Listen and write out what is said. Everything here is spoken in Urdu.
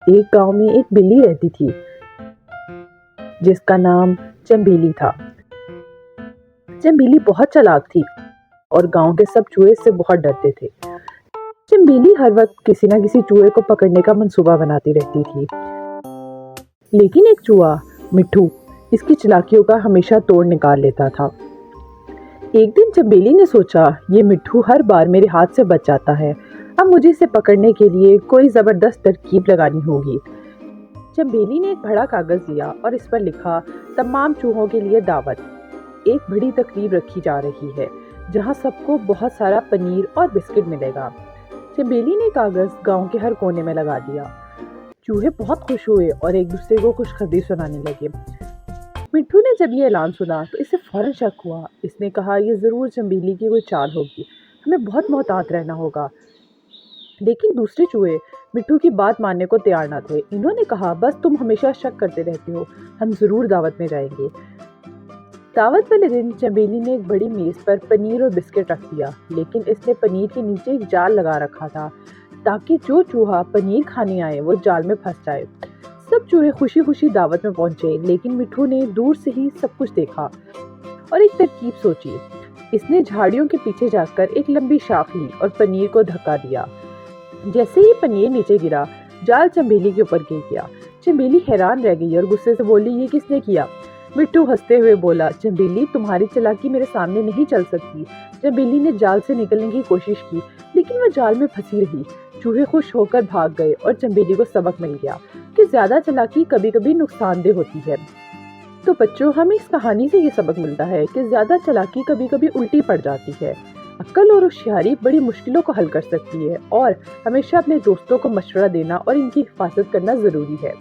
ایک گاؤں میں ایک بلی رہتی تھی جس کا نام چنبیلی تھا۔ چنبیلی بہت چالاک تھی اور گاؤں کے سب چوہے اس سے بہت ڈرتے تھے۔ چنبیلی ہر وقت کسی نہ کسی چوہے کو پکڑنے کا منصوبہ بناتی رہتی تھی، لیکن ایک چوہا مٹھو اس کی چالاکیوں کا ہمیشہ توڑ نکال لیتا تھا۔ ایک دن چنبیلی نے سوچا، یہ مٹھو ہر بار میرے ہاتھ سے بچ جاتا ہے، اب مجھے اسے پکڑنے کے لیے کوئی زبردست ترکیب لگانی ہوگی۔ چنبیلی نے ایک بڑا کاغذ لیا اور اس پر لکھا، تمام چوہوں کے لیے دعوت، ایک بڑی تقریب رکھی جا رہی ہے جہاں سب کو بہت سارا پنیر اور بسکٹ ملے گا۔ چنبیلی نے کاغذ گاؤں کے ہر کونے میں لگا دیا۔ چوہے بہت خوش ہوئے اور ایک دوسرے کو خوشخبری سنانے لگے۔ مٹھو نے جب یہ اعلان سنا تو اسے فوراً شک ہوا۔ اس نے کہا، یہ ضرور چنبیلی کی کوئی چال ہوگی، ہمیں بہت محتاط رہنا ہوگا۔ لیکن دوسرے چوہے مٹھو کی بات ماننے کو تیار نہ تھے۔ انہوں نے کہا، بس تم ہمیشہ شک کرتے رہتے ہو، ہم ضرور دعوت میں جائیں گے۔ دعوت والے دن چنبیلی نے ایک بڑی میز پر پنیر اور بسکٹ رکھ دیا، لیکن اس نے پنیر کے نیچے ایک جال لگا رکھا تھا تاکہ جو چوہا پنیر کھانے آئے وہ جال میں پھنس جائے۔ سب چوہے خوشی خوشی دعوت میں پہنچے، لیکن مٹھو نے دور سے ہی سب کچھ دیکھا اور ایک ترکیب سوچی۔ اس نے جھاڑیوں کے پیچھے جا کر ایک لمبی شاخ لی اور پنیر کو دھکا دیا۔ جیسے ہی پنیر نیچے گرا، جال چنبیلی کے اوپر گر گیا۔ چنبیلی حیران رہ گئی اور غصے سے بولی، یہ کس نے کیا؟ مٹھو ہنستے ہوئے بولا، چنبیلی، تمہاری چالاکی میرے سامنے نہیں چل سکتی۔ چنبیلی نے جال سے نکلنے کی کوشش کی، لیکن وہ جال میں پھنسی رہی۔ چوہے خوش ہو کر بھاگ گئے اور چنبیلی کو سبق مل گیا کہ زیادہ چالاکی کبھی کبھی نقصان دہ ہوتی ہے۔ تو بچوں، ہمیں اس کہانی سے یہ سبق ملتا ہے کہ زیادہ چالاکی کبھی کبھی الٹی پڑ جاتی ہے۔ عقل اور ہوشیاری بڑی مشکلوں کو حل کر سکتی ہے، اور ہمیشہ اپنے دوستوں کو مشورہ دینا اور ان کی حفاظت کرنا ضروری ہے۔